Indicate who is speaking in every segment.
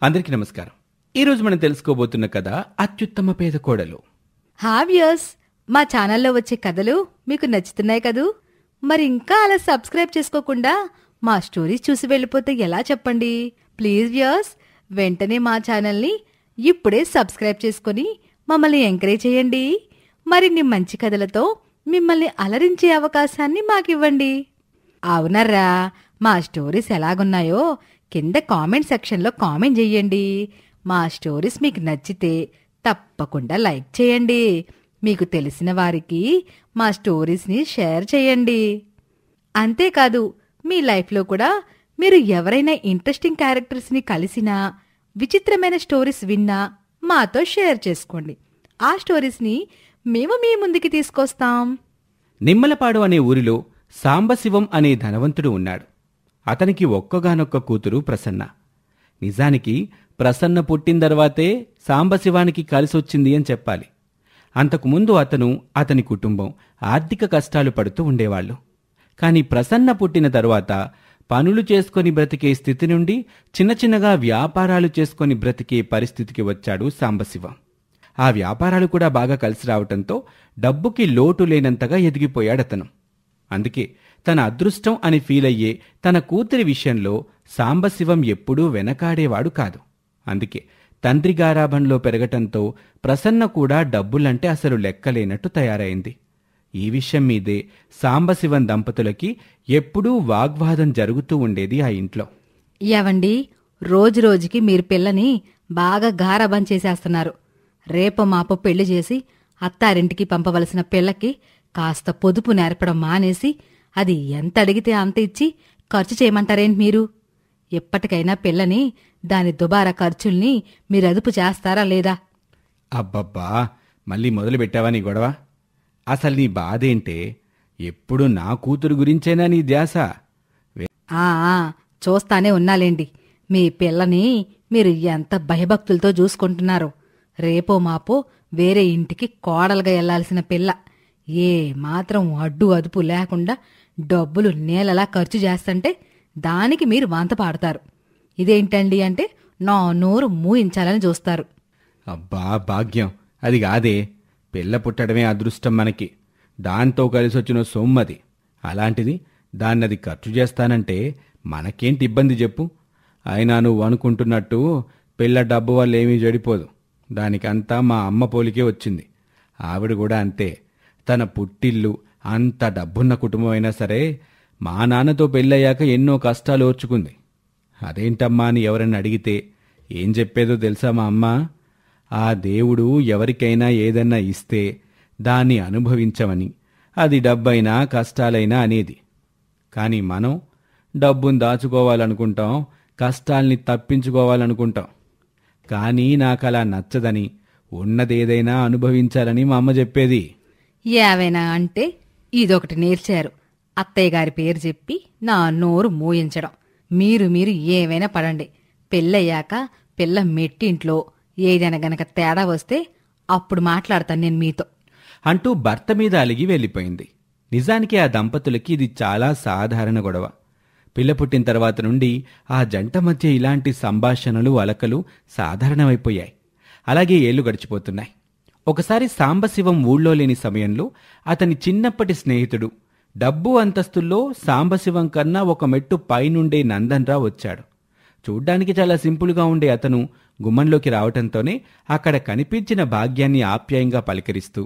Speaker 1: అందరికీ నమస్కారం. ఈరోజు మనం తెలుసుకోబోతున్న కథ అత్యుత్తమ పేద కోడలు.
Speaker 2: హావ్యర్స్, మా ఛానల్లో వచ్చే కథలు మీకు నచ్చుతున్నాయి కదూ? మరి ఇంకా అలా సబ్స్క్రైబ్ చేసుకోకుండా మా స్టోరీస్ చూసి వెళ్ళిపోతే ఎలా చెప్పండి? ప్లీజ్ వ్యూయర్స్, వెంటనే మా ఛానల్ని ఇప్పుడే సబ్స్క్రైబ్ చేసుకుని మమ్మల్ని ఎంకరేజ్ చేయండి. మరిన్ని మంచి కథలతో మిమ్మల్ని అలరించే అవకాశాన్ని మాకివ్వండి. అవునర్రా, మా స్టోరీస్ ఎలాగున్నాయో కింద కామెంట్ సెక్షన్లో కామెంట్ చెయ్యండి. మా స్టోరీస్ మీకు నచ్చితే తప్పకుండా లైక్ చేయండి. మీకు తెలిసిన వారికి మా స్టోరీస్ని షేర్ చేయండి. అంతేకాదు, మీ లైఫ్లో కూడా మీరు ఎవరైనా ఇంట్రెస్టింగ్ క్యారెక్టర్స్ని కలిసినా, విచిత్రమైన స్టోరీస్ విన్నా మాతో షేర్ చేసుకోండి. ఆ స్టోరీస్ని మేము మీ ముందుకి తీసుకొస్తాం.
Speaker 1: నిమ్మలపాడు అనే ఊరిలో సాంబశివం అనే ధనవంతుడు ఉన్నాడు. అతనికి ఒక్కగానొక్క కూతురు ప్రసన్న. నిజానికి ప్రసన్న పుట్టిన తర్వాతే సాంబశివానికి కలిసొచ్చింది అని చెప్పాలి. అంతకుముందు అతని కుటుంబం ఆర్థిక కష్టాలు పడుతూ ఉండేవాళ్లు. కాని ప్రసన్న పుట్టిన తరువాత పనులు చేసుకొని బ్రతికే స్థితి నుండి చిన్న చిన్నగా వ్యాపారాలు చేసుకొని బ్రతికే పరిస్థితికి వచ్చాడు సాంబశివం. ఆ వ్యాపారాలు కూడా బాగా కలిసి రావటంతో డబ్బుకి లోటు లేనంతగా ఎదిగిపోయాడతను. అందుకే తన అదృష్టం అని ఫీల్ అయ్యే తన కూతురి విషయంలో సాంబశివం ఎప్పుడూ వెనకాడేవాడు కాదు. అందుకే తండ్రి గారాభంలో పెరగటంతో ప్రసన్న కూడా డబ్బులంటే అసలు లెక్కలేనట్టు తయారైంది. ఈ విషయం మీదే సాంబశివం దంపతులకి ఎప్పుడూ వాగ్వాదం జరుగుతూ ఉండేది ఆ ఇంట్లో.
Speaker 2: ఏవండి, రోజు రోజుకి మీరు పిల్లని బాగా గారాబం చేసేస్తున్నారు. రేపు మాపు పెళ్లి చేసి అత్తారింటికి పంపవలసిన పిల్లకి కాస్త పొదుపు నేర్పడం మానేసి అది ఎంత అడిగితే అంత ఇచ్చి ఖర్చు చేయమంటారేంటి మీరు? ఎప్పటికైనా పిల్లని, దాని దుబారా ఖర్చుల్ని మీరు అదుపు చేస్తారా లేదా?
Speaker 1: అబ్బబ్బా, మళ్ళీ మొదలు పెట్టావా నీ గొడవ? అసలు నీ బాధేంటే? ఎప్పుడు నా కూతురు గురించేనా నీ ధ్యాస?
Speaker 2: చూస్తానే ఉన్నాలేండి. మీ పిల్లని మీరు ఎంత భయభక్తులతో చూసుకుంటున్నారు. రేపో మాపో వేరే ఇంటికి కోడలుగా వెళ్లాల్సిన పిల్ల ఏ మాత్రం అడ్డు అదుపు లేకుండా డబ్బులు నేలలా ఖర్చు చేస్తంటే దానికి మీరు వంత పాడతారు. ఇదేంటండి అంటే నా నోరు మూయించాలని చూస్తారు.
Speaker 1: అబ్బా భాగ్యం, అది కాదే. పిల్ల పుట్టడమే అదృష్టం మనకి. దాంతో కలిసొచ్చిన సొమ్మది. అలాంటిది దాన్నది ఖర్చు చేస్తానంటే మనకేంటి ఇబ్బంది చెప్పు? అయినా నువ్వు అనుకుంటున్నట్టు పిల్ల డబ్బు వల్ల ఏమీ చెడిపోదు. దానికంతా మా అమ్మ పోలికే వచ్చింది. ఆవిడ కూడా అంతే. తన పుట్టిల్లు అంత డబ్బున్న కుటుంబం అయినా సరే మా నాన్నతో పెళ్ళయ్యాక ఎన్నో కష్టాలు ఓర్చుకుంది. అదేంటమ్మా అని ఎవరన్నా అడిగితే ఏం చెప్పేదో తెలుసా మా అమ్మ? ఆ దేవుడు ఎవరికైనా ఏదన్నా ఇస్తే దాన్ని అనుభవించమని, అది డబ్బైనా కష్టాలైనా అనేది. కానీ మనం డబ్బును దాచుకోవాలనుకుంటాం, కష్టాల్ని తప్పించుకోవాలనుకుంటాం. కానీ నాకలా నచ్చదని, ఉన్నదేదైనా అనుభవించాలని మా అమ్మ చెప్పేది.
Speaker 2: ఏవైనా అంటే ఇదొకటి నేర్చారు. అత్తయ్య గారి పేరు చెప్పి నా నోరు మూయించడం. మీరు ఏవైనా పడండి. పెళ్ళయ్యాక పిల్ల మెట్టింట్లో ఏదైనా గనక తేడా వస్తే అప్పుడు మాట్లాడతాను నేను మీతో
Speaker 1: అంటూ భర్త మీద అలిగి వెళ్ళిపోయింది. నిజానికి ఆ దంపతులకి ఇది చాలా సాధారణ గొడవ. పిల్ల పుట్టిన తర్వాత నుండి ఆ జంట మధ్య ఇలాంటి సంభాషణలు, అలకలు సాధారణమైపోయాయి. అలాగే ఏళ్లు గడిచిపోతున్నాయి. ఒకసారి సాంబశివం ఊళ్ళో లేని సమయంలో అతని చిన్నప్పటి స్నేహితుడు, డబ్బు అంతస్తుల్లో సాంబశివం కన్నా ఒక మెట్టు పైనుండే నందన్రావు వచ్చాడు. చూడ్డానికి చాలా సింపుల్గా ఉండే అతను గుమ్మంలోకి రావటంతోనే అక్కడ కనిపించిన భాగ్యాన్ని ఆప్యాయంగా పలకరిస్తూ,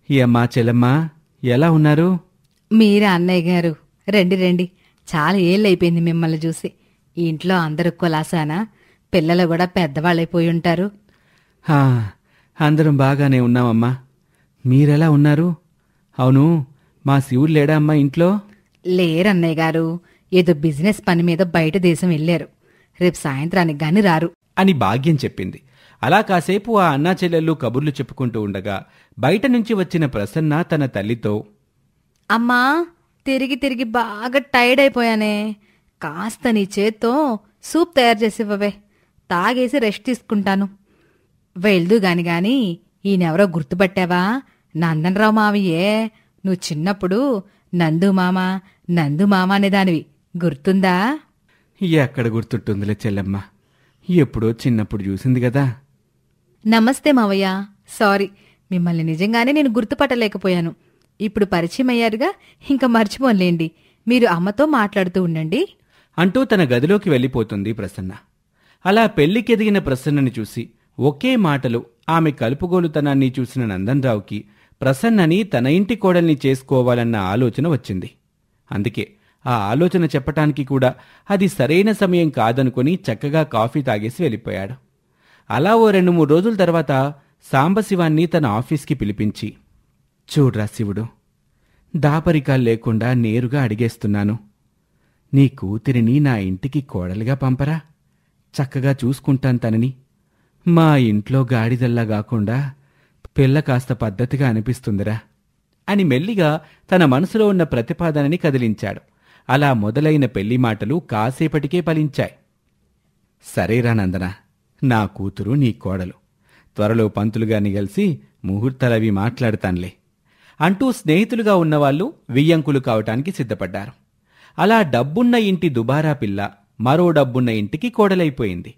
Speaker 1: ఏమ్మా చెల్లమ్మా, ఎలా ఉన్నారు?
Speaker 2: మీరా అన్నయ్య గారు, రండి రండి. చాలా ఏళ్ళైపోయింది మిమ్మల్ని చూసి. ఈ ఇంట్లో అందరూ కులాసానా? పిల్లలు కూడా పెద్దవాళ్ళైపోయి ఉంటారు.
Speaker 1: అందరం బాగానే ఉన్నామమ్మా. మీరెలా ఉన్నారు? అవును, మా శివుడు లేడా అమ్మా ఇంట్లో?
Speaker 2: లేరన్నయ్య గారు, ఏదో బిజినెస్ పని మీద బయట దేశం వెళ్లారు. రేపు సాయంత్రానికి గాని రారు
Speaker 1: అని భాగ్యం చెప్పింది. అలా కాసేపు ఆ అన్నా చెల్లెళ్ళు కబుర్లు చెప్పుకుంటూ ఉండగా బయట నుంచి వచ్చిన ప్రసన్న తన తల్లితో,
Speaker 2: అమ్మా, తిరిగి తిరిగి బాగా టైర్డ్ అయిపోయానే. కాస్త నీ చేత్తో సూప్ తయారు చేసివ్వవే. తాగేసి రెస్ట్ తీసుకుంటాను. వెళ్దు గాని ఈయనెవరో గుర్తుపట్టావా? నందనరావు మావయ్యే. నువ్వు చిన్నప్పుడు నందు మామ అనేదానివి, గుర్తుందా?
Speaker 1: ఎక్కడ గుర్తుంటుందిలే చెల్లెమ్మ. ఎప్పుడో చిన్నప్పుడు చూసింది కదా.
Speaker 2: నమస్తే మావయ్య. సారీ, మిమ్మల్ని నిజంగానే నేను గుర్తుపట్టలేకపోయాను. ఇప్పుడు పరిచయం అయ్యారుగా, ఇంకా మర్చిపోలేండి. మీరు అమ్మతో మాట్లాడుతూ ఉండండి
Speaker 1: అంటూ తన గదిలోకి వెళ్ళిపోతుంది ప్రసన్న. అలా పెళ్లికెదిగిన ప్రసన్నని చూసి ఒకే మాటలో ఆమె కలుపుగోలుతనాన్ని చూసిన నందన్రావుకి ప్రసన్నని తన ఇంటి కోడల్ని చేసుకోవాలన్న ఆలోచన వచ్చింది. అందుకే ఆ ఆలోచన చెప్పటానికి కూడా అది సరైన సమయం కాదనుకుని చక్కగా కాఫీ తాగేసి వెళ్ళిపోయాడు. అలా ఓ 2-3 రోజుల తర్వాత సాంబశివాన్ని తన ఆఫీస్కి పిలిపించి, చూడ్రా శివుడు, దాపరికాలు లేకుండా నేరుగా అడిగేస్తున్నాను. నీ కూతురిని నా ఇంటికి కోడలుగా పంపరా, చక్కగా చూసుకుంటాను తనని. మా ఇంట్లో గాడిదల్లా కాకుండా పిల్ల కాస్త పద్ధతిగా అనిపిస్తుందిరా అని మెల్లిగా తన మనసులో ఉన్న ప్రతిపాదనని కదిలించాడు. అలా మొదలైన పెళ్లి మాటలు కాసేపటికే ఫలించాయి. సరేరా నందన, నా కూతురు నీ కోడలు. త్వరలో పంతులుగాని కలిసి ముహూర్తాలవి మాట్లాడతాన్లే అంటూ స్నేహితులుగా ఉన్నవాళ్లు వియ్యంకులు కావటానికి సిద్ధపడ్డారు. అలా డబ్బున్న ఇంటి దుబారా పిల్ల మరో డబ్బున్న ఇంటికి కోడలైపోయింది.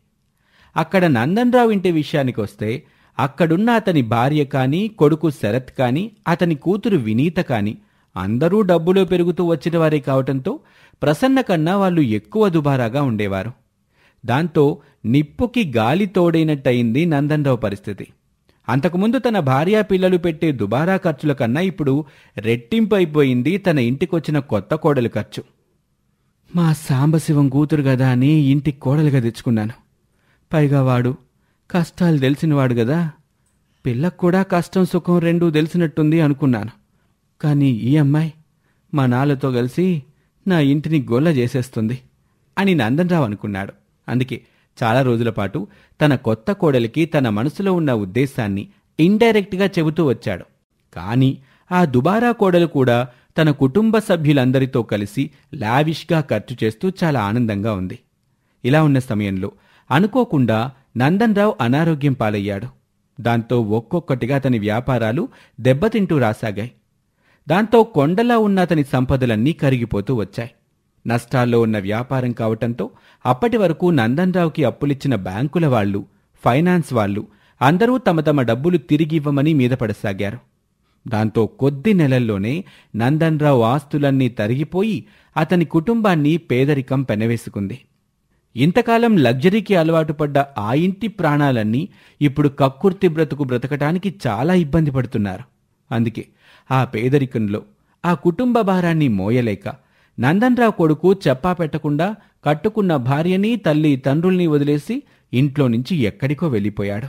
Speaker 1: అక్కడ నందన్రావు ఇంటి విషయానికొస్తే అక్కడున్న అతని భార్య కాని, కొడుకు శరత్ కాని, అతని కూతురు వినీత కాని అందరూ డబ్బులో పెరుగుతూ వచ్చిన వారే కావటంతో ప్రసన్న కన్నా వాళ్ళు ఎక్కువ దుబారాగా ఉండేవారు. దాంతో నిప్పుకి గాలి తోడైనట్టయింది నందన్రావు పరిస్థితి. అంతకుముందు తన భార్యా పిల్లలు పెట్టే దుబారా ఖర్చుల కన్నా ఇప్పుడు రెట్టింపు అయిపోయింది తన ఇంటికొచ్చిన కొత్త కోడలు ఖర్చు. మా సాంబశివం కూతురు గదా అని ఇంటికి కోడలుగా తెచ్చుకున్నాను. పైగా వాడు కష్టాలు తెలిసినవాడు గదా, పిల్లకు కూడా కష్టం సుఖం రెండూ తెలిసినట్టుంది అనుకున్నాను. కానీ ఈ అమ్మాయి మా నాన్నతో కలిసి నా ఇంటిని గొల్ల చేసేస్తుంది అని నందన్రావు అనుకున్నాడు. అందుకే చాలా రోజుల పాటు తన కొత్త కోడలికి తన మనసులో ఉన్న ఉద్దేశాన్ని ఇండైరెక్ట్గా చెబుతూ వచ్చాడు. కానీ ఆ దుబారా కోడలు కూడా తన కుటుంబ సభ్యులందరితో కలిసి లావిష్గా ఖర్చు చేస్తూ చాలా ఆనందంగా ఉంది. ఇలా ఉన్న సమయంలో అనుకోకుండా నందన్రావు అనారోగ్యం పాలయ్యాడు. దాంతో ఒక్కొక్కటిగా అతని వ్యాపారాలు దెబ్బతింటూ రాసాగాయి. దాంతో కొండలా ఉన్న అతని సంపదలన్నీ కరిగిపోతూ వచ్చాయి. నష్టాల్లో ఉన్న వ్యాపారం కావటంతో అప్పటి వరకు నందన్రావుకి అప్పులిచ్చిన బ్యాంకుల వాళ్లు, ఫైనాన్స్ వాళ్లు అందరూ తమ తమ డబ్బులు తిరిగివ్వమని మీదపడసాగారు. దాంతో కొద్ది నెలల్లోనే నందన్రావు ఆస్తులన్నీ తరిగిపోయి అతని కుటుంబాన్ని పేదరికం పెనవేసుకుంది. ఇంతకాలం లగ్జరీకి అలవాటు పడ్డ ఆ ఇంటి ప్రాణాలన్నీ ఇప్పుడు కక్కుర్తి బ్రతుకు బ్రతకటానికి చాలా ఇబ్బంది పడుతున్నారు. అందుకే ఆ పేదరికంలో ఆ కుటుంబ భారాన్ని మోయలేక నందన్రావు కొడుకు చెప్పా పెట్టకుండా కట్టుకున్న భార్యని, తల్లి తండ్రుల్ని వదిలేసి ఇంట్లో నుంచి ఎక్కడికో వెళ్ళిపోయాడు.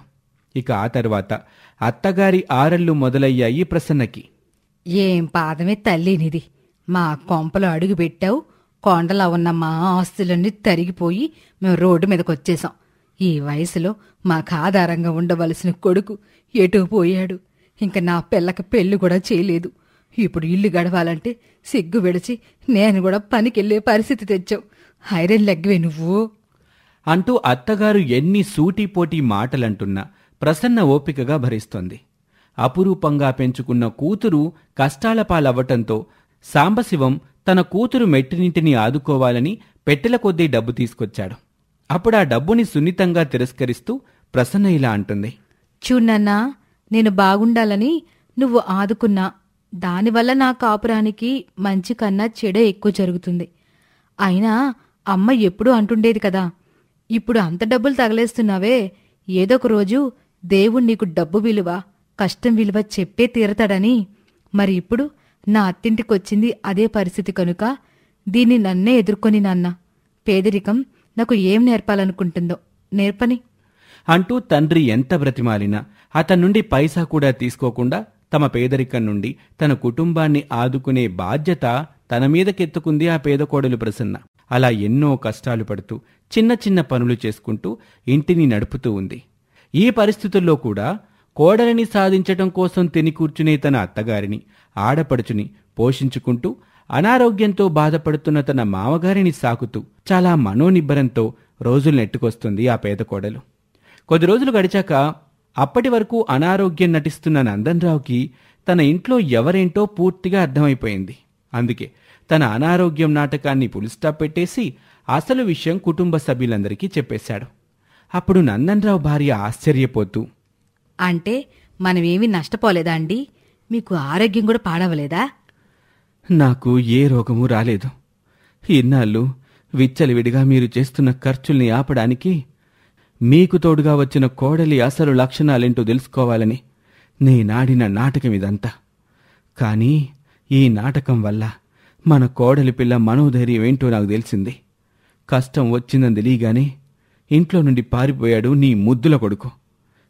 Speaker 1: ఇక ఆ తర్వాత అత్తగారి ఆరళ్లు మొదలయ్యాయి ప్రసన్నకి.
Speaker 2: ఏం పాదమే తల్లినిది, మా కొంపలో అడుగు పెట్టావు. కొండలా ఉన్న మా ఆస్తులన్నీ తరిగిపోయి మేము రోడ్డు మీదకొచ్చేశాం. ఈ వయసులో మాకు ఆధారంగా ఉండవలసిన కొడుకు ఎటూ పోయాడు. ఇంక నా పిల్లకి పెళ్లి కూడా చేయలేదు. ఇప్పుడు ఇల్లు గడవాలంటే సిగ్గు విడిచి నేను కూడా పనికెళ్లే పరిస్థితి తెచ్చావు. ఐరన్ లెగ్వే నువ్వు
Speaker 1: అంటూ అత్తగారు ఎన్ని సూటిపోటీ మాటలంటున్నా ప్రసన్న ఓపికగా భరిస్తోంది. అపురూపంగా పెంచుకున్న కూతురు కష్టాల పాలవ్వటంతో సాంబశివం తన కూతురు మెట్టినింటిని ఆదుకోవాలని పెట్టెల కొద్దీ డబ్బు తీసుకొచ్చాడు. అప్పుడు ఆ డబ్బుని సున్నితంగా తిరస్కరిస్తూ ప్రసన్న ఇలా అంటుంది.
Speaker 2: చూడన్నా, నేను బాగుండాలని నువ్వు ఆదుకున్నా, దానివల్ల నా కాపురానికి మంచి కన్నా చెడే ఎక్కువ జరుగుతుంది. అయినా అమ్మ ఎప్పుడూ అంటుండేది కదా, ఇప్పుడు అంత డబ్బులు తగలేస్తున్నావే, ఏదొక రోజు దేవుడు నీకు డబ్బు విలువ, కష్టం విలువ చెప్పే తీరతాడని. మరి ఇప్పుడు నా అత్తింటికొచ్చింది అదే పరిస్థితి కనుక దీన్ని నన్నే ఎదుర్కొని నాన్న. పేదరికం నాకు ఏం నేర్పాలనుకుంటుందో నేర్పని
Speaker 1: అంటూ తండ్రి ఎంత బ్రతిమాలినా అతని నుండి పైసా కూడా తీసుకోకుండా తమ పేదరికం నుండి తన కుటుంబాన్ని ఆదుకునే బాధ్యత తన మీదకెత్తుకుంది ఆ పేదకోడలు ప్రసన్న. అలా ఎన్నో కష్టాలు పడుతూ చిన్న చిన్న పనులు చేసుకుంటూ ఇంటిని నడుపుతూ ఉంది. ఈ పరిస్థితుల్లో కూడా కోడలిని సాధించటం కోసం తిని కూర్చునే తన అత్తగారిని, ఆడపడుచుని పోషించుకుంటూ అనారోగ్యంతో బాధపడుతున్న తన మామగారిని సాకుతూ చాలా మనోనిబ్బరంతో రోజులు నెట్టుకొస్తుంది ఆ పేదకోడలు. కొద్ది రోజులు గడిచాక అప్పటి వరకు అనారోగ్యం నటిస్తున్న నందన్రావుకి తన ఇంట్లో ఎవరేంటో పూర్తిగా అర్థమైపోయింది. అందుకే తన అనారోగ్యం నాటకాన్ని పులిస్టాప్ పెట్టేసి అసలు విషయం కుటుంబ సభ్యులందరికీ చెప్పేశాడు. అప్పుడు నందన్రావు భార్య ఆశ్చర్యపోతూ,
Speaker 2: అంటే మనమేమీ నష్టపోలేదా అండి? మీకు ఆరోగ్యం కూడా పాడవలేదా?
Speaker 1: నాకు ఏ రోగమూ రాలేదు. ఇన్నాళ్ళు విచ్చలవిడిగా మీరు చేస్తున్న ఖర్చుల్ని ఆపడానికి, మీకు తోడుగా వచ్చిన కోడలి అసలు లక్షణాలేంటో తెలుసుకోవాలని నేనాడిన నాటకం ఇదంతా. కానీ ఈ నాటకం వల్ల మన కోడలి పిల్ల మనోధైర్యం ఏంటో నాకు తెలిసింది. కష్టం వచ్చిందని తెలియగానే ఇంట్లో నుండి పారిపోయాడు నీ ముద్దుల కొడుకు.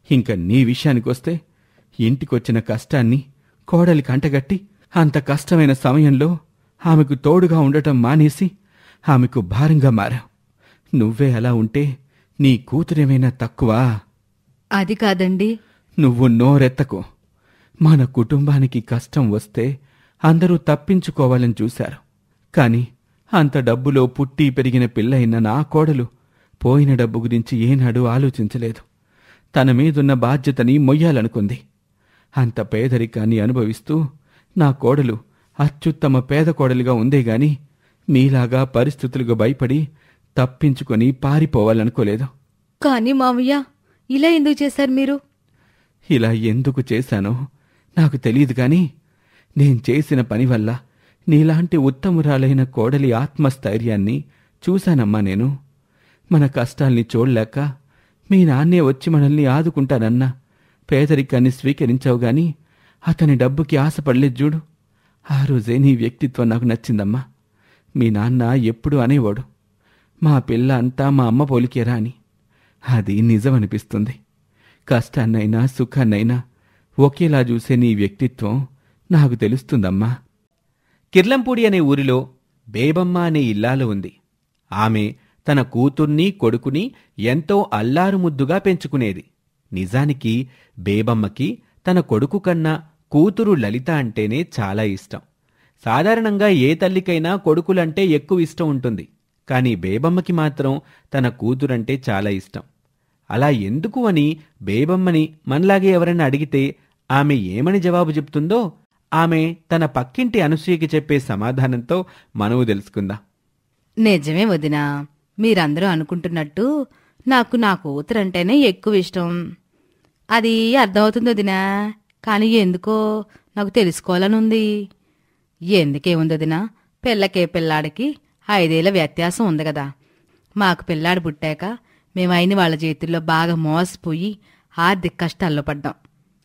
Speaker 1: ఇంక నీ విషయానికొస్తే, ఇంటికొచ్చిన కష్టాన్ని కోడలి కంటగట్టి అంత కష్టమైన సమయంలో ఆమెకు తోడుగా ఉండటం మానేసి ఆమెకు భారంగా మారావు. నువ్వే అలా ఉంటే నీ కూతురేమైనా తక్కువా?
Speaker 2: అది కాదండి.
Speaker 1: నువ్వు నోరెత్తకు. మన కుటుంబానికి కష్టం వస్తే అందరూ తప్పించుకోవాలని చూశారు. కాని అంత డబ్బులో పుట్టి పెరిగిన పిల్లయిన నా కోడలు పోయిన డబ్బు గురించి ఏనాడు ఆలోచించలేదు. తన మీదున్న బాధ్యతని మొయ్యాలనుకుంది. అంత పేదరికాన్ని అనుభవిస్తూ నా కోడలు అత్యుత్తమ పేద కోడలిగా ఉందేగాని మీలాగా పరిస్థితులకు భయపడి తప్పించుకొని పారిపోవాలనుకోలేదు.
Speaker 2: కానీ మావయ్య, ఇలా ఎందుకు చేశారు మీరు?
Speaker 1: ఇలా ఎందుకు చేశానో నాకు తెలియదు గాని, నేను చేసిన పని వల్ల నీలాంటి ఉత్తమురాలైన కోడలి ఆత్మస్థైర్యాన్ని చూశానమ్మా నేను. మన కష్టాల్ని చూడలేక మీ నాన్నే వచ్చి మనల్ని ఆదుకుంటానన్నా పేదరికాన్ని స్వీకరించావు గాని అతని డబ్బుకి ఆశపడలేదు చూడు. ఆ రోజే నీ వ్యక్తిత్వం నాకు నచ్చిందమ్మా. మీ నాన్న ఎప్పుడూ అనేవాడు, మా పిల్ల అంతా మా అమ్మ పోలికేరా అని. అది నిజమనిపిస్తుంది. కష్టాన్నైనా సుఖాన్నైనా ఒకేలా చూసే నీ వ్యక్తిత్వం నాకు తెలుస్తుందమ్మా. కిర్లంపూడి అనే ఊరిలో బేబమ్మ అనే ఇల్లాలు ఉంది. ఆమె తన కూతుర్ని కొడుకుని ఎంతో అల్లారుముద్దుగా పెంచుకునేది. నిజానికి బేబమ్మకి తన కొడుకు కన్నా కూతురు లలిత అంటేనే చాలా ఇష్టం. సాధారణంగా ఏ తల్లికైనా కొడుకులంటే ఎక్కువ ఇష్టం ఉంటుంది. కాని బేబమ్మకి మాత్రం తన కూతురంటే చాలా ఇష్టం. అలా ఎందుకు అని బేబమ్మని మనలాగే ఎవరైనా అడిగితే ఆమె ఏమని జవాబు చెప్తుందో ఆమె తన పక్కింటి అనసూయకి చెప్పే సమాధానంతో మనము తెలుసుకుందాం.
Speaker 2: నిజమే వదినా, మీరందరూ అనుకుంటున్నట్టు నాకు నా కూతురంటేనే ఎక్కువ ఇష్టం. అది అర్థమవుతుంది వదినా. కానీ ఎందుకో నాకు తెలుసుకోవాలనుంది. ఎందుకేముంది వదినా, పిల్లకే పిల్లాడికి 5 ఏళ్ల వ్యత్యాసం ఉంది కదా. మాకు పిల్లాడు పుట్టాక మేము అయిన వాళ్ళ చేతుల్లో బాగా మోసపోయి ఆర్థిక కష్టాల్లో పడ్డాం.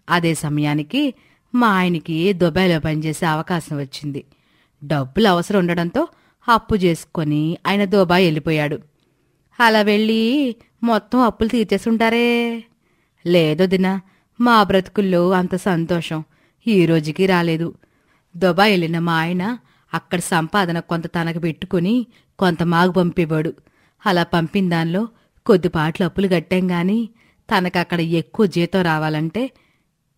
Speaker 2: అదే సమయానికి మా ఆయనకి దుబాయ్లో పనిచేసే అవకాశం వచ్చింది. డబ్బులు అవసరం ఉండడంతో అప్పు చేసుకొని ఆయన దుబాయ్ వెళ్ళిపోయాడు. అలా వెళ్ళి మొత్తం అప్పులు తీర్చేసుంటారే. లేదొదినా, మా బ్రతుకుల్లో అంత సంతోషం ఈ రోజుకి రాలేదు. దుబాయ్ వెళ్ళిన మా ఆయన అక్కడ సంపాదన కొంత తనకు పెట్టుకుని కొంత మాకు పంపేవాడు. అలా పంపిన దానిలో కొద్దిపాట్లు అప్పులు కట్టాం గాని తనకక్కడ ఎక్కువ జీతం రావాలంటే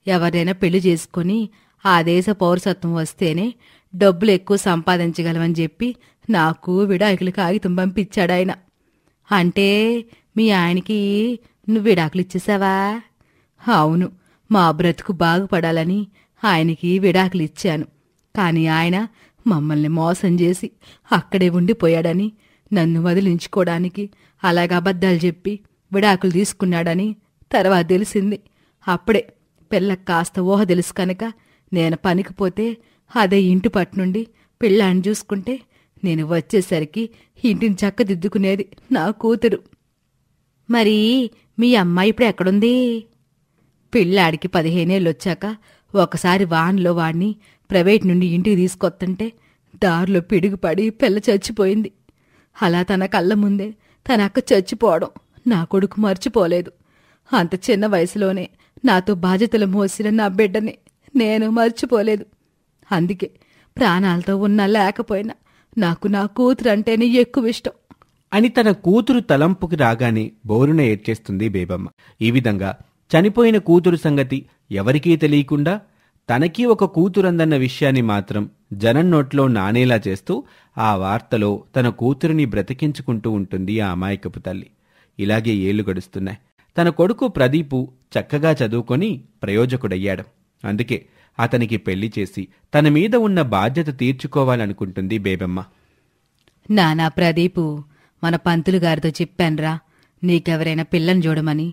Speaker 2: ఎవరైనా పెళ్లి చేసుకుని ఆ దేశ పౌరసత్వం వస్తేనే డబ్బులు ఎక్కువ సంపాదించగలమని చెప్పి నాకు విడాకులు కాగితం పంపించాడాయన. అంటే మీ ఆయనకి నువ్వు విడాకులు ఇచ్చేసావా? అవును, మా బ్రతుకు బాగుపడాలని ఆయనకి విడాకులు ఇచ్చాను. కాని ఆయన మమ్మల్ని మోసం చేసి అక్కడే ఉండిపోయాడని, నన్ను వదిలించుకోవడానికి అలాగ అబద్ధాలు చెప్పి విడాకులు తీసుకున్నాడని తర్వాత తెలిసింది. అప్పుడే పిల్లకి కాస్త ఊహ తెలుసు కనుక నేను పనికిపోతే అదే ఇంటి పట్టునుండి పిల్లాన్ని చూసుకుంటే నేను వచ్చేసరికి ఇంటిని చక్కదిద్దుకునేది నా కూతురు. మరి మీ అమ్మాయి ఇప్పుడు ఎక్కడుంది? పిల్లాడికి 15 ఏళ్ళు వచ్చాక ఒకసారి వాన్లో వాడిని ప్రైవేట్ నుండి ఇంటికి తీసుకొస్తుంటే దారిలో పిడుగుపడి పిల్ల చచ్చిపోయింది. అలా తన కళ్ళ ముందే తన అక్క చచ్చిపోవడం నా కొడుకు మర్చిపోలేదు. అంత చిన్న వయసులోనే నాతో బాధ్యతలు మోసిన నా బిడ్డని నేను మర్చిపోలేదు. అందుకే ప్రాణాలతో ఉన్నా లేకపోయినా నాకు నా కూతురు అంటేనే ఎక్కువ ఇష్టం
Speaker 1: అని తన కూతురు తలంపుకి రాగానే బోరున ఏడ్చేస్తుంది బేబమ్మ. ఈ విధంగా చనిపోయిన కూతురు సంగతి ఎవరికీ తెలియకుండా తనకీ ఒక కూతురందన్న విషయాన్ని మాత్రం జనం నోట్లో నానేలా చేస్తూ ఆ వార్తలో తన కూతురిని బ్రతికించుకుంటూ ఉంటుంది ఆ అమాయకపు తల్లి. ఇలాగే ఏళ్లు గడుస్తున్నాయి. తన కొడుకు ప్రదీపు చక్కగా చదువుకొని ప్రయోజకుడయ్యాడు. అందుకే అతనికి పెళ్లి చేసి తన మీద ఉన్న బాధ్యత తీర్చుకోవాలనుకుంటుంది బేబమ్మ.
Speaker 2: నానా ప్రదీపు, మన పంతులు గారితో చెప్పాన్రా, నీకెవరైనా పిల్లని చూడమని.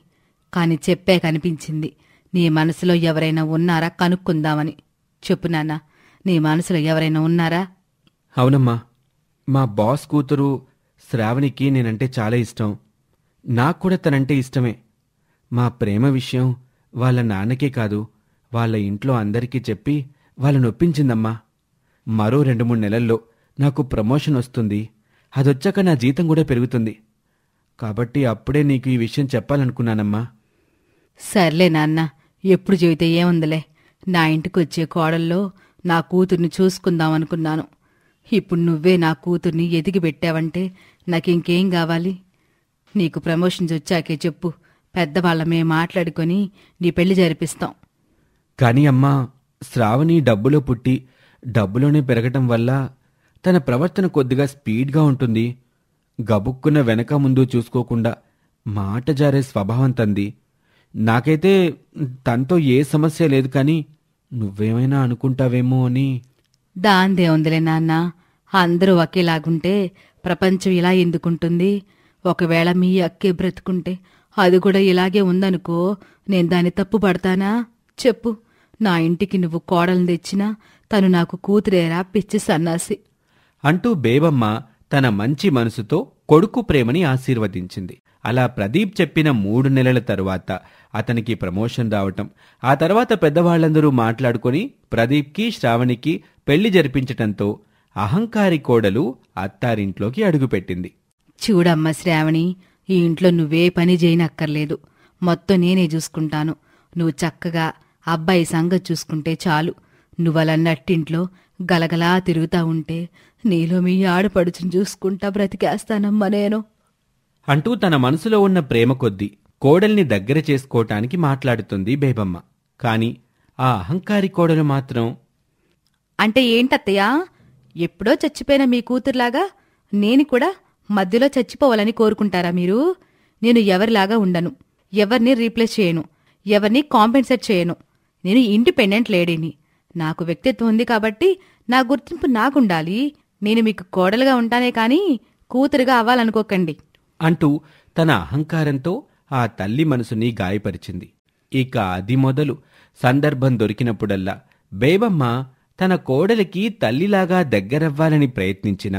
Speaker 2: కాని చెప్పే కనిపించింది నీ మనసులో ఎవరైనా ఉన్నారా కనుక్కుందామని. చెప్పు నాన్న, నీ మనసులో ఎవరైనా ఉన్నారా?
Speaker 1: అవునమ్మా, మా బాస్ కూతురు శ్రావణికి నేనంటే చాలా ఇష్టం. నాకు కూడా తనంటే ఇష్టమే. మా ప్రేమ విషయం వాళ్ళ నాన్నకే కాదు, వాళ్ళ ఇంట్లో అందరికీ చెప్పి వాళ్ళని ఒప్పించిందమ్మా. మరో 2-3 నెలల్లో నాకు ప్రమోషన్ వస్తుంది. అదొచ్చాక నా జీతం కూడా పెరుగుతుంది. కాబట్టి అప్పుడే నీకు ఈ విషయం చెప్పాలనుకున్నానమ్మా.
Speaker 2: సర్లే నాన్న, ఎప్పుడు చెబితే ఏముందిలే. నా ఇంటికొచ్చే కోడల్లో నా కూతుర్ని చూసుకుందామనుకున్నాను. ఇప్పుడు నువ్వే నా కూతుర్ని ఎదిగి పెట్టావంటే నాకింకేం కావాలి? నీకు ప్రమోషన్స్ వచ్చాకే చెప్పు, పెద్దవాళ్ళమే మాట్లాడుకొని నీ పెళ్లి జరిపిస్తాం.
Speaker 1: కాని అమ్మా, శ్రావణి డబ్బులో పుట్టి డబ్బులోనే పెరగటం వల్ల తన ప్రవర్తన కొద్దిగా స్పీడ్గా ఉంటుంది. గబుక్కున వెనక ముందు చూసుకోకుండా మాట జారే స్వభావం తంది. నాకైతే తనతో ఏ సమస్య లేదు, కానీ నువ్వేమైనా అనుకుంటావేమో అని.
Speaker 2: దాందే ఉందిలే నాన్న, అందరూ ఒకేలాగుంటే ప్రపంచం ఇలా ఎందుకుంటుంది? ఒకవేళ మీ అక్కే బ్రతుకుంటే అది కూడా ఇలాగే ఉందనుకో, నేను దాన్ని తప్పు పడతానా? చెప్పు. నా ఇంటికి నువ్వు కోడల్ని తెచ్చినా తను నాకు కూతురేరా పిచ్చి సన్నాసి
Speaker 1: అంటూ బేబమ్మ తన మంచి మనసుతో కొడుకు ప్రేమని ఆశీర్వదించింది. అలా ప్రదీప్ చెప్పిన 3 నెలల తరువాత అతనికి ప్రమోషన్ రావటం, ఆ తర్వాత పెద్దవాళ్లందరూ మాట్లాడుకొని ప్రదీప్కి శ్రావణికి పెళ్లి జరిపించటంతో అహంకారి కోడలు అత్తారింట్లోకి అడుగుపెట్టింది.
Speaker 2: చూడమ్మా శ్రావణి, ఈ ఇంట్లో నువ్వే పని చేయనక్కర్లేదు. మొత్తం నేనే చూసుకుంటాను. నువ్వు చక్కగా అబ్బాయి సంగతి చూసుకుంటే చాలు. నువ్వలా నట్టింట్లో గలగలా తిరుగుతా ఉంటే నీలో మీ ఆడపడుచుని చూసుకుంటా బ్రతికేస్తానమ్మా నేను
Speaker 1: అంటూ తన మనసులో ఉన్న ప్రేమ కొద్దీ కోడల్ని దగ్గర చేసుకోటానికి మాట్లాడుతుంది బేబమ్మ. కాని ఆ అహంకారి కోడలు మాత్రం,
Speaker 2: అంటే ఏంటత్తయ్యా? ఎప్పుడో చచ్చిపోయిన మీ కూతురులాగా నేను కూడా మధ్యలో చచ్చిపోవాలని కోరుకుంటారా మీరు? నేను ఎవరిలాగా ఉండను, ఎవరిని రీప్లేస్ చేయను, ఎవరిని కాంపెన్సేట్ చేయను. నేను ఇండిపెండెంట్ లేడీని. నాకు వ్యక్తిత్వం ఉంది కాబట్టి నా గుర్తింపు నాకుండాలి. నేను మీకు కోడలుగా ఉంటానే కాని కూతురుగా అవ్వాలనుకోకండి
Speaker 1: అంటూ తన అహంకారంతో ఆ తల్లి మనసుని గాయపరిచింది. ఇక అది మొదలు సందర్భం దొరికినప్పుడల్లా బేబమ్మ తన కోడలికి తల్లిలాగా దగ్గరవ్వాలని ప్రయత్నించిన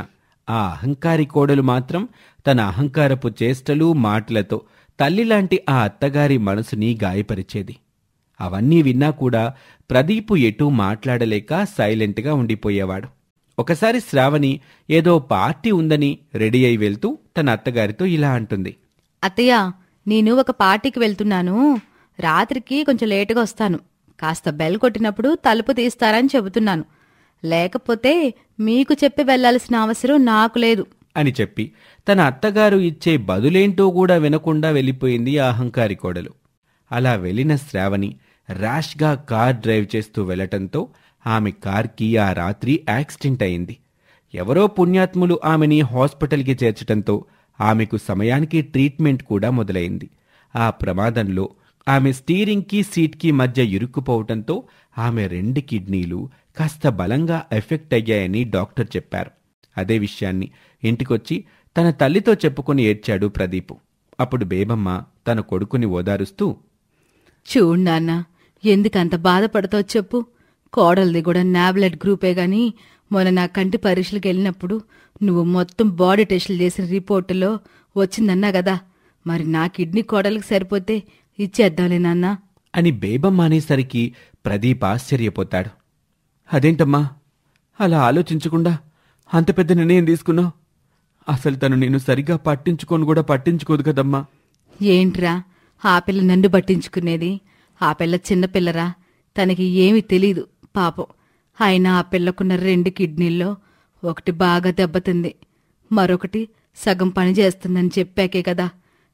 Speaker 1: ఆ అహంకారి కోడలు మాత్రం తన అహంకారపు చేష్టలు మాటలతో తల్లిలాంటి ఆ అత్తగారి మనసుని గాయపరిచేది. అవన్నీ విన్నా కూడా ప్రదీపు ఎటూ మాట్లాడలేక సైలెంట్గా ఉండిపోయేవాడు. ఒకసారి శ్రావణి ఏదో పార్టీ ఉందని రెడీ అయి వెళ్తూ తన అత్తగారితో ఇలా అంటుంది.
Speaker 2: అత్తయ్య, నేను ఒక పార్టీకి వెళ్తున్నాను. రాత్రికి కొంచెం లేటుగా వస్తాను. కాస్త బెల్ కొట్టినప్పుడు తలుపు తీస్తారని చెబుతున్నాను. లేకపోతే మీకు చెప్పి వెళ్లాల్సిన అవసరం నాకు లేదు
Speaker 1: అని చెప్పి తన అత్తగారు ఇచ్చే బదులేంటో కూడా వినకుండా వెళ్ళిపోయింది ఆ అహంకారి కోడలు. అలా వెళ్లిన శ్రావణి ర్యాష్గా కార్ డ్రైవ్ చేస్తూ వెళ్లటంతో ఆమె కార్కి ఆ రాత్రి యాక్సిడెంట్ అయింది. ఎవరో పుణ్యాత్ములు ఆమెని హాస్పిటల్కి చేర్చటంతో ఆమెకు సమయానికి ట్రీట్మెంట్ కూడా మొదలైంది. ఆ ప్రమాదంలో ఆమె స్టీరింగ్కి సీట్కి మధ్య ఇరుక్కుపోవటంతో ఆమె 2 కిడ్నీలు కాస్త బలంగా ఎఫెక్ట్ అయ్యాయని డాక్టర్ చెప్పారు. అదే విషయాన్ని ఇంటికొచ్చి తన తల్లితో చెప్పుకుని ఏడ్చాడు ప్రదీపు. అప్పుడు బేబమ్మ తన కొడుకుని ఓదారుస్తూ,
Speaker 2: చూడు నాన్న, ఎందుకంత బాధపడతావు చెప్పు. కోడలిది కూడా నా బ్లడ్ గ్రూపే గాని మొన్న నా కంటి పరీక్షలకు వెళ్ళినప్పుడు నువ్వు మొత్తం బాడీ టెస్టులు చేసిన రిపోర్టులో వచ్చిందన్నా గదా. మరి నా కిడ్నీ కోడలికి సరిపోతే ఇచ్చేద్దాంలే నాన్న
Speaker 1: అని బేబమ్మ అనేసరికి ప్రదీప్ ఆశ్చర్యపోతాడు. అదేంటమ్మా, అలా ఆలోచించకుండా అంత పెద్ద నిర్ణయం తీసుకున్నావు? అసలు తను నేను సరిగా పట్టించుకొని కూడా పట్టించుకోదు కదమ్మా.
Speaker 2: ఏంట్రా ఆ పిల్ల నన్ను పట్టించుకునేది? ఆ పిల్ల చిన్నపిల్లరా, తనకి ఏమీ తెలీదు పాపం. అయినా ఆ పిల్లకున్న 2 కిడ్నీల్లో ఒకటి బాగా దెబ్బతింది, మరొకటి సగం పని చేస్తుందని చెప్పాకే కదా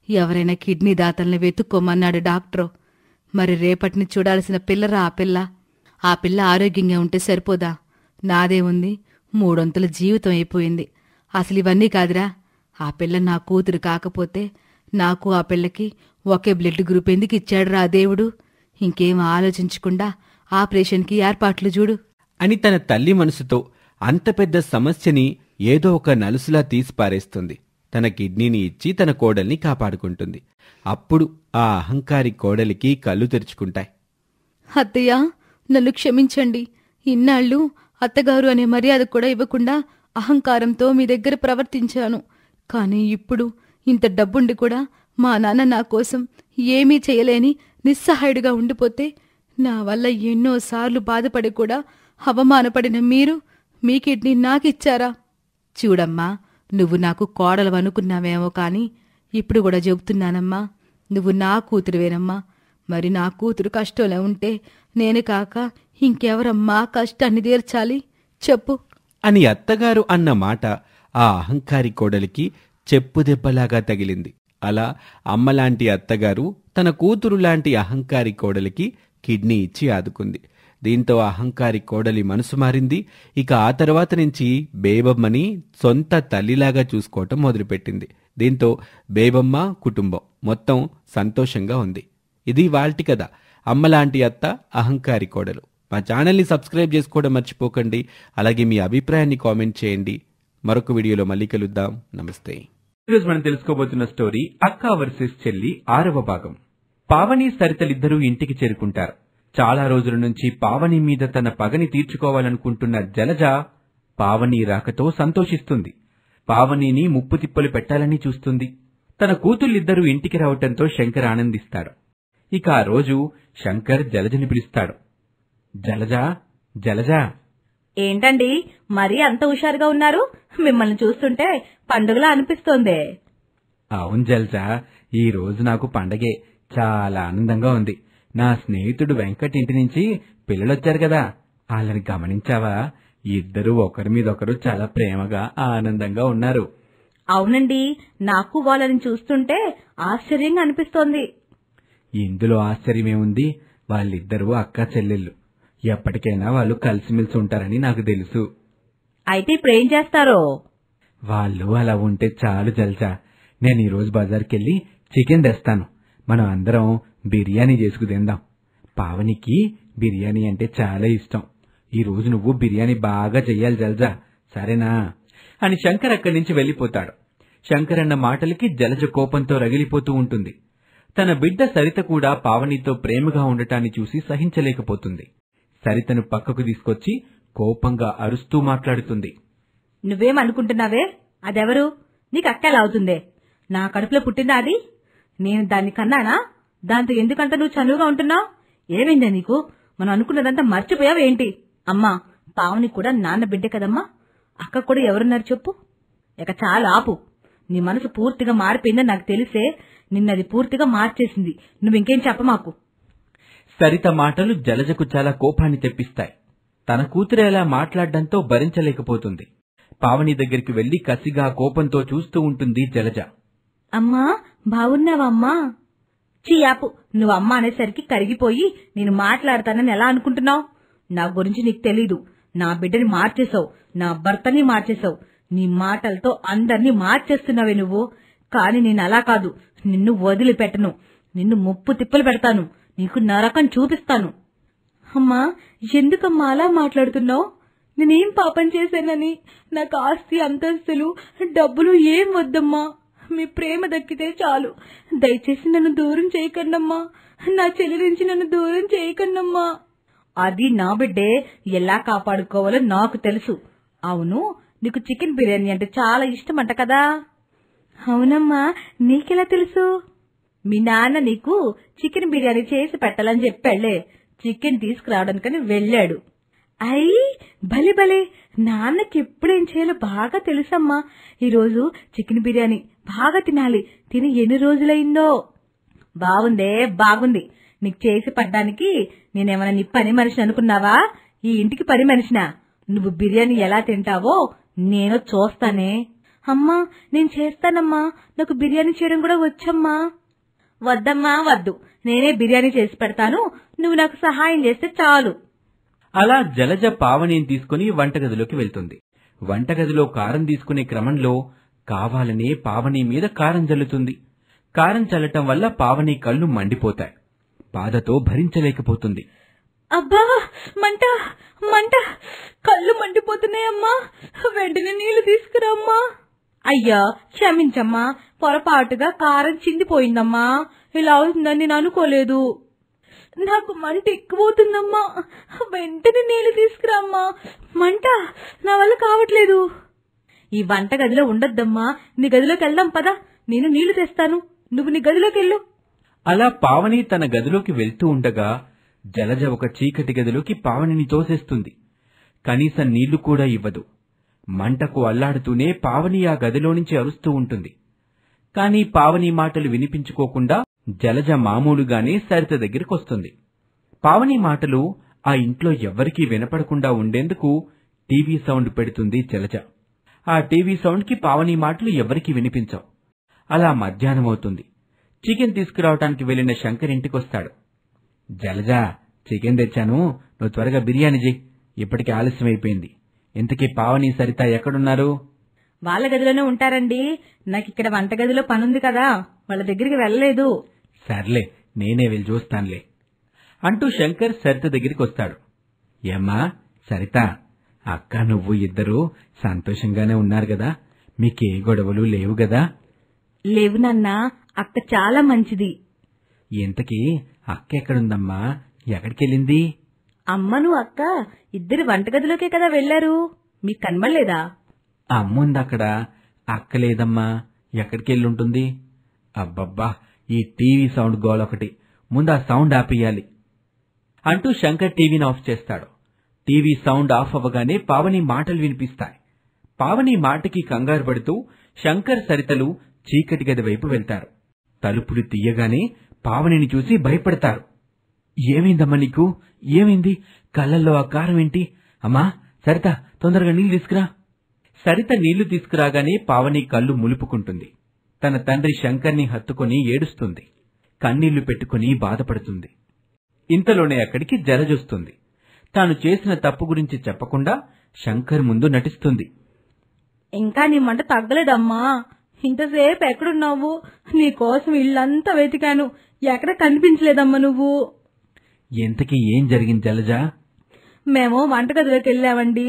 Speaker 2: ఎవరైనా కిడ్నీ దాతల్ని వెతుక్కోమన్నాడు డాక్టరు. మరి రేపటిని చూడాల్సిన పిల్లరా ఆ పిల్ల. ఆ పిల్ల ఆరోగ్యంగా ఉంటే సరిపోదా? నాదే ఉంది, 3 వంతుల జీవితం అయిపోయింది. అసలు ఇవన్నీ కాదురా, ఆ పిల్ల నా కూతురు కాకపోతే నాకు ఆ పిల్లకి ఒకే బ్లడ్ గ్రూప్ ఎందుకు ఇచ్చాడురా దేవుడు? ఇంకేం ఆలోచించకుండా ఆపరేషన్కి ఏర్పాట్లు చూడు
Speaker 1: అని తన తల్లి మనసుతో అంత పెద్ద సమస్యని ఏదో ఒక నలుసులా తీసిపారేస్తుంది. తన కిడ్నీని ఇచ్చి తన కోడల్ని కాపాడుకుంటుంది. అప్పుడు ఆ అహంకారి కోడలికి కళ్ళు తెరుచుకుంటాయి.
Speaker 2: అత్తయ్య, నన్ను క్షమించండి. ఇన్నాళ్ళు అత్తగారు అనే మర్యాద కూడా ఇవ్వకుండా అహంకారంతో మీ దగ్గర ప్రవర్తించాను. కానీ ఇప్పుడు ఇంత డబ్బుండి కూడా మా నాన్న నా కోసం ఏమీ చేయలేని నిస్సహాయుడిగా ఉండిపోతే నా వల్ల ఎన్నోసార్లు బాధపడి కూడా అవమానపడిన మీరు మీ కిడ్నీ నాకిచ్చారా? చూడమ్మా, నువ్వు నాకు కోడలవనుకున్నావేమో కాని ఇప్పుడు కూడా చెబుతున్నానమ్మా, నువ్వు నా కూతురువేనమ్మా. మరి నా కూతురు కష్టంలో ఉంటే నేను కాక ఇంకెవరమ్మా కష్టాన్ని తీర్చాలి చెప్పు
Speaker 1: అని అత్తగారు అన్న మాట ఆ అహంకారి కోడలికి చెప్పుదెబ్బలాగా తగిలింది. అలా అమ్మలాంటి అత్తగారు తన కూతురులాంటి అహంకారి కోడలికి కిడ్నీ ఇచ్చి ఆదుకుంది. దీంతో అహంకారి కోడలి మనసు మారింది. ఇక ఆ తర్వాత నుంచి బేబమ్మని సొంత తల్లిలాగా చూసుకోవటం మొదలుపెట్టింది. దీంతో బేబమ్మ కుటుంబం మొత్తం సంతోషంగా ఉంది. ఇది వాల్టి కథ, అమ్మలాంటి అత్త, అహంకారి కోడలు. మా ఛానల్ని సబ్స్క్రైబ్ చేసుకోవడం మర్చిపోకండి. అలాగే మీ అభిప్రాయాన్ని కామెంట్ చేయండి. మరొక వీడియోలో మళ్ళీ కలుద్దాం. నమస్తే. ఈరోజు మనం తెలుసుకోబోతున్న స్టోరీ అక్క వర్సెస్ చెల్లి 6వ భాగం. పావని, సరితలిద్దరూ ఇంటికి చేరుకుంటారు. చాలా రోజుల నుంచి పావని మీద తన పగని తీర్చుకోవాలనుకుంటున్న జలజ పావని రాకతో సంతోషిస్తుంది. పావనిని ముప్పు తిప్పలు పెట్టాలని చూస్తుంది. తన కూతుళ్ళిద్దరూ ఇంటికి రావటంతో శంకర్ ఆనందిస్తాడు. ఇక ఆ రోజు శంకర్ జలజని పిలుస్తాడు. జలజా, జలజా.
Speaker 3: ఏంటండి మరీ అంత హుషారుగా ఉన్నారు? మిమ్మల్ని చూస్తుంటే పండుగలా అనిపిస్తోందే.
Speaker 1: అవును జలజా, ఈ రోజు నాకు పండగే. చాలా ఆనందంగా ఉంది. నా స్నేహితుడు వెంకట్ ఇంటి నుంచి పిల్లలొచ్చారు కదా, వాళ్ళని గమనించావా? ఇద్దరూ ఒకరి మీదొకరు చాలా ప్రేమగా ఆనందంగా ఉన్నారు.
Speaker 3: అవునండి, నాకు వాళ్ళని చూస్తుంటే ఆశ్చర్యంగా అనిపిస్తోంది.
Speaker 1: ఇందులో ఆశ్చర్యమేముంది? వాళ్ళిద్దరూ అక్కా చెల్లెళ్ళు. ఎప్పటికైనా వాళ్ళు కలిసిమెలిసి ఉంటారని నాకు తెలుసు.
Speaker 3: అయితే ఇప్పుడేం చేస్తారో?
Speaker 1: వాళ్ళు అలా ఉంటే చాలు జల్జా. నేను ఈరోజు బజార్కెళ్ళి చికెన్ తెస్తాను. మనం అందరం బిర్యానీ చేసుకు తిందాం. పావనికి బిర్యానీ అంటే చాలా ఇష్టం. ఈ రోజు నువ్వు బిర్యానీ బాగా చెయ్యాలి జల్జా, సరేనా? అని శంకర్ అక్కడి నుంచి వెళ్లిపోతాడు. శంకర్ అన్న మాటలకి జలజ కోపంతో రగిలిపోతూ ఉంటుంది. తన బిడ్డ సరిత కూడా పావనితో ప్రేమగా ఉండటాన్ని చూసి సహించలేకపోతుంది. సరితను పక్కకు తీసుకొచ్చి కోపంగా అరుస్తూ మాట్లాడుతుంది.
Speaker 3: నువ్వేమనుకుంటున్నావే? అదెవరు? నీకు అక్కెలా అవుతుందే? నా కడుపులో పుట్టిందా అది? నేను దాన్ని కన్నానా? దాంతో ఎందుకంత నువ్వు చనువుగా ఉంటున్నావు? ఏమైందా నీకు? మనం అనుకున్నదంతా మర్చిపోయావేంటి? అమ్మా, పావని కూడా నాన్న బిడ్డే కదమ్మా. అక్క కూడా ఎవరున్నారు చెప్పు? ఇక చాలా ఆపు. నీ మనసు పూర్తిగా మారిపోయిందని నాకు తెలిసే నిన్నది పూర్తిగా మార్చేసింది. నువ్వింకేం చెప్పమాకు.
Speaker 1: సరిత మాటలు జలజకు చాలా కోపాన్ని తెప్పిస్తాయి. తన కూతురు ఎలా మాట్లాడడంతో భరించలేకపోతుంది. పావని దగ్గరికి వెళ్లి కసిగా కోపంతో చూస్తూ ఉంటుంది జలజ.
Speaker 3: అమ్మా, బాగున్నావా అమ్మా? చీయాపు, నువ్వు అమ్మ అనేసరికి కరిగిపోయి నేను మాట్లాడతానని ఎలా అనుకుంటున్నావు? నా గురించి నీకు తెలీదు. నా బిడ్డని మార్చేశావు, నా భర్తని మార్చేశావు. నీ మాటలతో అందర్నీ మార్చేస్తున్నావే నువ్వు. కాని నేను అలా కాదు. నిన్ను వదిలిపెట్టను. నిన్ను ముప్పు తిప్పలు పెడతాను. నీకు నరకం చూపిస్తాను. అమ్మా, ఎందుకమ్మా అలా మాట్లాడుతున్నావు? నేనేం పాపం చేశానని? నాకు ఆస్తి, అంతస్తులు, డబ్బులు ఏం వద్దమ్మా. మీ ప్రేమ దక్కితే చాలు. దయచేసి నన్ను దూరం చేయకండమ్మా. నా చెల్లి నుంచి నన్ను దూరం చేయకండమ్మా. అది నా బిడ్డే, ఎలా కాపాడుకోవాలో నాకు తెలుసు. అవును, నీకు చికెన్ బిర్యానీ అంటే చాలా ఇష్టమంట కదా? అవునమ్మా, నీకెలా తెలుసు? మీ నాన్న నీకు చికెన్ బిర్యానీ చేసి పెట్టాలని చెప్పాళ్లే. చికెన్ తీసుకురావడానికని వెళ్ళాడు. అయ్యి భలే భలే, నాన్నకి ఎప్పుడేం చేయాలో బాగా తెలుసమ్మా. ఈరోజు చికెన్ బిర్యానీ బాగా తినాలి. తిని ఎన్ని రోజులైందో. బాగుందే, బాగుంది. నీకు చేసి పడ్డానికి నేనేమన్నా నీ పని మనిషిని అనుకున్నావా? ఈ ఇంటికి పని మనిషినా? నువ్వు బిర్యానీ ఎలా తింటావో నేను చూస్తానే. అమ్మా, నేను చేస్తానమ్మా. నాకు బిర్యానీ చేయడం కూడా వచ్చమ్మా. వద్దమ్మా, వద్దు. నేనే బిర్యానీ చేసి పెడతాను. నువ్వు నాకు సహాయం చేస్తే చాలు.
Speaker 1: అలా జలజ పావనిని తీసుకుని వంటగదిలోకి వెళ్తుంది. వంటగదిలో కారం తీసుకునే క్రమంలో కావాలనే పావని మీద కారం జల్లుతుంది. కారం చల్లటం వల్ల పావని కళ్ళు మండిపోతాయి. బాధతో భరించలేకపోతుంది.
Speaker 3: అబ్బా, మంట మంట, కళ్ళు మండిపోతున్నాయమ్మా. వెంటనే నీళ్లు తీసుకురామ్మా. అయ్యా క్షమించమ్మా, పొరపాటుగా కారం చిందిపోయిందమ్మా. ఇలా అవుతుందని నేను అనుకోలేదు. నాకు మంట ఎక్కువవుతుందమ్మా, వెంటనే నీళ్లు తీసుకురామ్మా. మంట నా వల్ల కావట్లేదు. ఈ వంట గదిలో ఉండొద్దమ్మా, నీ గదిలోకి వెళ్దాం పదా. నేను నీళ్లు తెస్తాను, నువ్వు నీ గదిలోకి వెళ్ళు.
Speaker 1: అలా పావని తన గదిలోకి వెళ్తూ ఉండగా జలజ ఒక చీకటి గదిలోకి పావనిని తోసేస్తుంది. కనీసం నీళ్లు కూడా ఇవ్వదు. మంటకు అల్లాడుతూనే పావని ఆ గదిలో నుంచి అరుస్తూ ఉంటుంది. కాని పావని మాటలు వినిపించుకోకుండా జలజ మామూలుగానే సరిత దగ్గరికొస్తుంది. పావని మాటలు ఆ ఇంట్లో ఎవ్వరికీ వినపడకుండా ఉండేందుకు టీవీ సౌండ్ పెడుతుంది జలజ. ఆ టీవీ సౌండ్కి పావని మాటలు ఎవ్వరికీ వినిపించవు. అలా మధ్యాహ్నమవుతుంది. చికెన్ తీసుకురావటానికి వెళ్లిన శంకర్ ఇంటికొస్తాడు. జలజ, చికెన్ తెచ్చాను, నువ్వు త్వరగా బిర్యానీ చెయ్యి, ఇప్పటికే ఆలస్యమైపోయింది. ఇంతకీ పావని సరిత ఎక్కడున్నారు?
Speaker 3: వాళ్ళ గదిలోనే ఉంటారండి. నాకిక్కడ వంటగదిలో పనుంది కదా, వాళ్ళ దగ్గరికి వెళ్ళలేదు.
Speaker 1: సర్లే, నేనే వెళ్ళి చూస్తానులే అంటూ శంకర్ సరిత దగ్గరికి వస్తాడు. ఏమ్మా సరిత, అక్క నువ్వు ఇద్దరూ సంతోషంగానే ఉన్నారు గదా? మీకే గొడవలు లేవు గదా?
Speaker 3: లేవు నాన్నా, అక్క చాలా మంచిది.
Speaker 1: ఇంతకీ అక్క ఎక్కడుందమ్మా? ఎక్కడికెళ్ళింది?
Speaker 3: అమ్మను అక్క ఇద్దరు వంటగదిలోకే కదా వెళ్లారు, మీకు కనబడలేదా?
Speaker 1: అమ్ముందక్కడ, అక్క లేదమ్మా. ఎక్కడికెళ్ళుంటుంది? అబ్బబ్బా, ఈ టీవీ సౌండ్ గోలొకటి, ముందు ఆ సౌండ్ ఆపేయాలి అంటూ శంకర్ టీవీని ఆఫ్ చేస్తాడు. టీవీ సౌండ్ ఆఫ్ అవ్వగానే పావని మాటలు వినిపిస్తాయి. పావని మాటకి కంగారు పడుతూ శంకర్ సరితలు చీకటి గది వైపు వెళ్తారు. తలుపులు తీయగానే పావనిని చూసి భయపడతారు. ఏమైందమ్మా నీకు? ఏమైంది? కళ్ళల్లో ఆ కారం ఏంటి? అమ్మా సరిత, తొందరగా నీళ్లు తీసుకురా. సరిత నీళ్లు తీసుకురాగానే పావని కళ్ళు ములుపుకుంటుంది. తన తండ్రి శంకర్ని హత్తుకుని ఏడుస్తుంది. కన్నీళ్లు పెట్టుకుని బాధపడుతుంది. ఇంతలోనే అక్కడికి జలజొస్తుంది. తాను చేసిన తప్పు గురించి చెప్పకుండా శంకర్ ముందు నటిస్తుంది.
Speaker 3: ఇంకా నీ మంట తగ్గలేదమ్మా, ఇంతసేపు ఎక్కడున్నావు? నీకోసం ఇల్లంతా వెతికాను, ఎక్కడ కనిపించలేదమ్మా నువ్వు.
Speaker 1: ఎంతకీ ఏం జరిగింది జలజ?
Speaker 3: మేము వంటగదిలోకి వెళ్ళామండి.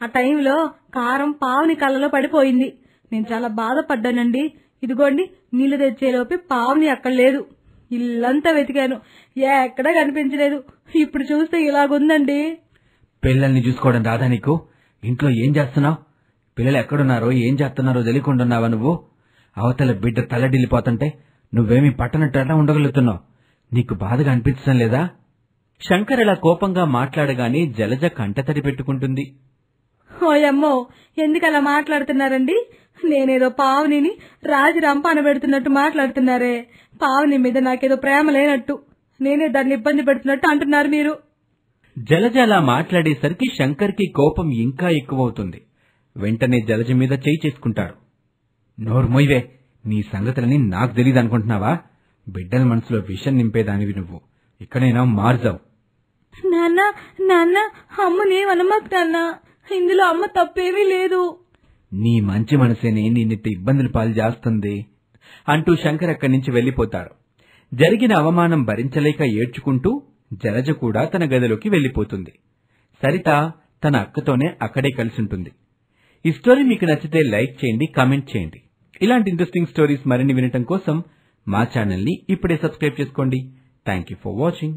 Speaker 3: ఆ టైంలో కారం పావుని కళ్ళలో పడిపోయింది. నేను చాలా బాధపడ్డానండి. ఇదిగోండి నీళ్లు తెచ్చేలోపే పావుని అక్కడ లేదు. ఇల్లంతా వెతికాను, ఎక్కడా కనిపించలేదు. ఇప్పుడు చూస్తే ఇలాగుందండి.
Speaker 1: పిల్లల్ని చూసుకోవడం రాదా నీకు? ఇంట్లో ఏం చేస్తున్నావు? పిల్లలు ఎక్కడున్నారో ఏం చేస్తున్నారో తెలియకుండాన్నావా నువ్వు? అవతల బిడ్డ తల్లడిల్లిపోతుంటే నువ్వేమీ పట్టనట్టు ఎలా ఉండగలుగుతున్నావు? నీకు బాధగా అనిపించడం లేదా? శంకర్ ఇలా కోపంగా మాట్లాడగానే జలజ కంటతడి పెట్టుకుంటుంది.
Speaker 3: ఓయమ్మో, ఎందుకలా మాట్లాడుతున్నారండి? నేనేదో పావుని రాజు రంపాన పెడుతున్నట్టు మాట్లాడుతున్నారే. పావుని మీద నాకేదో ప్రేమ లేనట్టు, నేనే దాన్ని ఇబ్బంది పెడుతున్నట్టు అంటున్నారు మీరు.
Speaker 1: జలజ అలా మాట్లాడేసరికి శంకర్కి కోపం ఇంకా ఎక్కువవుతుంది. వెంటనే జలజ మీద చేయి చేసుకుంటాడు. నోరు మొయ్యవే, నీ సంగతులని నాకు తెలీదు అనుకుంటున్నావా? బిడ్డల మనసులో విషం నింపేదానివి నువ్వు. ఇక్కడైనా మార్జావు.
Speaker 3: నాన్న నాన్న, అమ్మనేమనమాకు నాన్న, ఇందులో అమ్మ తప్పేమీ లేదు.
Speaker 1: నీ మంచి మనసేనే నిన్నింత ఇబ్బందులు పాలు చేస్తుంది అంటూ శంకర్ అక్కడి నుంచి వెళ్లిపోతాడు. జరిగిన అవమానం భరించలేక ఏడ్చుకుంటూ జలజ కూడా తన గదిలోకి వెళ్లిపోతుంది. సరిత తన అక్కతోనే అక్కడే కలిసుంటుంది. ఈ స్టోరీ మీకు నచ్చితే లైక్ చేయండి, కామెంట్ చేయండి. ఇలాంటి ఇంట్రెస్టింగ్ స్టోరీస్ మరిన్ని వినటం కోసం మా ఛానల్ ని ఇప్పుడే సబ్స్క్రైబ్ చేసుకోండి. Thank you for watching.